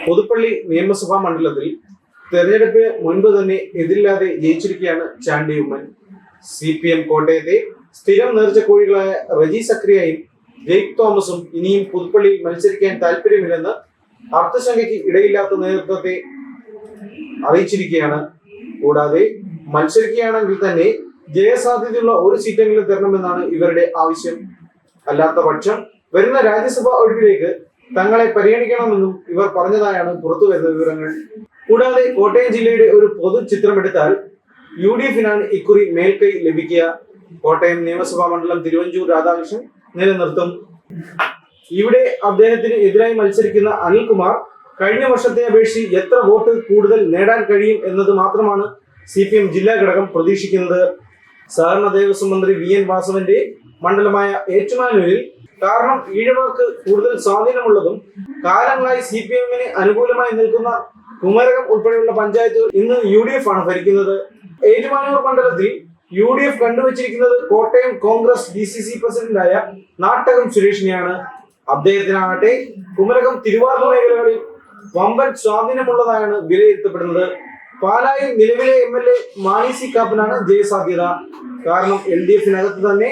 പുതുപ്പള്ളി നിയമസഭാ മണ്ഡലത്തിൽ തെരഞ്ഞെടുപ്പിന് മുൻപ് തന്നെ എതിരില്ലാതെ ജയിച്ചിരിക്കുകയാണ് ചാണ്ടി ഉമ്മൻ. CPM കോട്ടയത്തെ സ്ഥിരം നേർച്ചക്കോഴികളായ റജി സക്രിയയും ജെയ്ക് തോമസും ഇനിയും പുതുപ്പള്ളിയിൽ മത്സരിക്കാൻ താല്പര്യമില്ലെന്ന് അർത്ഥശങ്കയ്ക്ക് ഇടയില്ലാത്ത നേതൃത്വത്തെ അറിയിച്ചിരിക്കുകയാണ്. കൂടാതെ മത്സരിക്കുകയാണെങ്കിൽ തന്നെ ജയസാധ്യതയുള്ള ഒരു സീറ്റെങ്കിലും തരണമെന്നാണ് ഇവരുടെ ആവശ്യം. അല്ലാത്ത പക്ഷം വരുന്ന രാജ്യസഭാ ഒഴിവിലേക്ക് തങ്ങളെ പരിഗണിക്കണമെന്നും ഇവർ പറഞ്ഞതായാണ് പുറത്തു വരുന്ന വിവരങ്ങൾ. കൂടാതെ കോട്ടയം ജില്ലയുടെ ഒരു പൊതു ചിത്രമെടുത്താൽ UDFിനാണ് ഇക്കുറി മേൽക്കൈ ലഭിക്കുക. കോട്ടയം നിയമസഭാ മണ്ഡലം തിരുവഞ്ചൂർ രാധാകൃഷ്ണൻ നിലനിർത്തും. ഇവിടെ അദ്ദേഹത്തിന് എതിരായി മത്സരിക്കുന്ന അനിൽകുമാർ കഴിഞ്ഞ വർഷത്തെ അപേക്ഷിച്ച് എത്ര വോട്ട് കൂടുതൽ നേടാൻ കഴിയും എന്നത് മാത്രമാണ് CPM ജില്ലാ ഘടകം പ്രതീക്ഷിക്കുന്നത്. സഹകരണ ദേവസ്വം മന്ത്രി VN വാസവന്റെ മണ്ഡലമായ ഏറ്റുമാനൂരിൽ കാരണം ഈഴവർക്ക് കൂടുതൽ സ്വാധീനമുള്ളതും കാലങ്ങളായി CPMന് അനുകൂലമായി നിൽക്കുന്ന കുമരകം ഉൾപ്പെടെയുള്ള പഞ്ചായത്തുകൾ ഇന്ന് UDF ആണ് ഭരിക്കുന്നത്. ഏറ്റുമാനൂർ മണ്ഡലത്തിൽ UDF കണ്ടുവച്ചിരിക്കുന്നത് കോട്ടയം കോൺഗ്രസ് DCC പ്രസിഡന്റായ നാട്ടകം സുരേഷിനെയാണ്. അദ്ദേഹത്തിനാകട്ടെ കുമരകം തിരുവാർന്ന മേഖലകളിൽ വമ്പൻ സ്വാധീനമുള്ളതായാണ് വിലയിരുത്തപ്പെടുന്നത്. പാലായിൽ നിലവിലെ MLA മാണി സി കാപ്പനാണ് ജയസാധ്യത. കാരണം LDFിനകത്ത് തന്നെ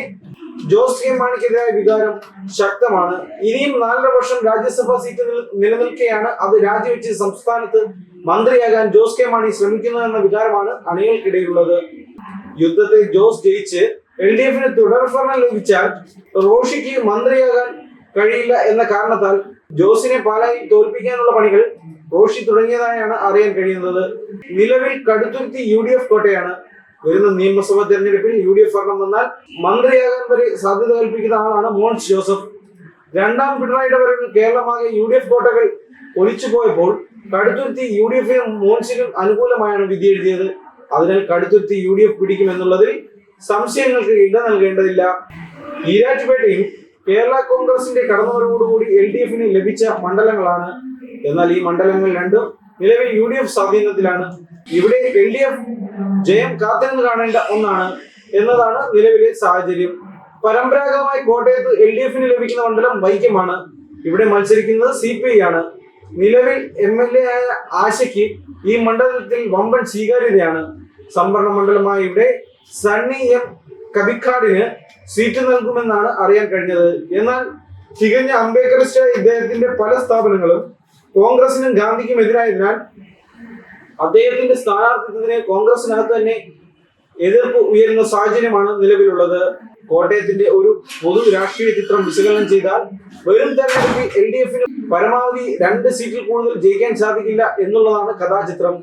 ജോസ് കെ മാണിക്കെതിരായ വികാരം ശക്തമാണ്. ഇനിയും 4.5 വർഷം രാജ്യസഭാ സീറ്റ് നിലനിൽക്കെയാണ് അത് രാജിവെച്ച് സംസ്ഥാനത്ത് മന്ത്രിയാകാൻ ജോസ് കെ മാണി ശ്രമിക്കുന്നതെന്ന വികാരമാണ് അണികൾക്കിടയിലുള്ളത്. യുദ്ധത്തെ ജോസ് ജയിച്ച് LDFന് തുടർഭരണം ലഭിച്ചാൽ റോഷിക്ക് മന്ത്രിയാകാൻ കഴിയില്ല എന്ന കാരണത്താൽ ജോസിനെ പാലായിൽ തോൽപ്പിക്കാനുള്ള പണികൾ റോഷി തുടങ്ങിയതായാണ് അറിയാൻ കഴിയുന്നത്. നിലവിൽ കടുത്തുരുത്തി UDF കോട്ടയാണ്. വരുന്ന നിയമസഭാ തെരഞ്ഞെടുപ്പിൽ UDF ഭരണം വന്നാൽ മന്ത്രിയാകാൻ വരെ സാധ്യത കൽപ്പിക്കുന്ന ആളാണ് മോൻസ് ജോസഫ്. രണ്ടാം പിണറായിയുടെ വരവിൽ കേരളമാകെ UDF കോട്ടകൾ ഒലിച്ചു പോയപ്പോൾ കടുത്തുരുത്തി UDFിനും മോൻസിനും അനുകൂലമായാണ് വിധി എഴുതിയത്. അതിനാൽ കടുത്തുരുത്തി UDF പിടിക്കുമെന്നുള്ളതിൽ സംശയങ്ങൾക്ക് ഇട നൽകേണ്ടതില്ല. ഈരാറ്റുപേട്ടയും കേരള കോൺഗ്രസിന്റെ കടന്നുവരവോടുകൂടി LDFന് ലഭിച്ച മണ്ഡലങ്ങളാണ്. എന്നാൽ ഈ മണ്ഡലങ്ങൾ രണ്ടും നിലവിൽ UDF സ്വാധീനത്തിലാണ്. ഇവിടെ LDF ജയം കാത്തിരുന്ന് കാണേണ്ട ഒന്നാണ് എന്നതാണ് നിലവിലെ സാഹചര്യം. പരമ്പരാഗതമായി കോട്ടയത്ത് LDFന് ലഭിക്കുന്ന മണ്ഡലം വൈക്കമാണ്. ഇവിടെ മത്സരിക്കുന്നത് CPI ആണ്. നിലവിൽ MLA ആയ ആശയ്ക്ക് ഈ മണ്ഡലത്തിൽ വമ്പൻ സ്വീകാര്യതയാണ്. സംവരണ മണ്ഡലമായ ഇവിടെ സണ്ണി M കബിക്കാടിന് സീറ്റ് നൽകുമെന്നാണ് അറിയാൻ കഴിഞ്ഞത്. എന്നാൽ തികഞ്ഞ അംബേദ്കറിസ്റ്റായ ഇദ്ദേഹത്തിന്റെ പല സ്ഥാപനങ്ങളും കോൺഗ്രസിനും ഗാന്ധിക്കും എതിരായതിനാൽ അദ്ദേഹത്തിന്റെ സ്ഥാനാർത്ഥിത്വത്തിന് കോൺഗ്രസിനകത്ത് തന്നെ എതിർപ്പ് ഉയരുന്ന സാഹചര്യമാണ് നിലവിലുള്ളത്. കോട്ടയത്തിന്റെ ഒരു പൊതു രാഷ്ട്രീയ ചിത്രം വിശകലനം ചെയ്താൽ വരും തെരഞ്ഞെടുപ്പിൽ LDFന് പരമാവധി 2 സീറ്റിൽ കൂടുതൽ ജയിക്കാൻ സാധിക്കില്ല എന്നുള്ളതാണ് കഥാചിത്രം.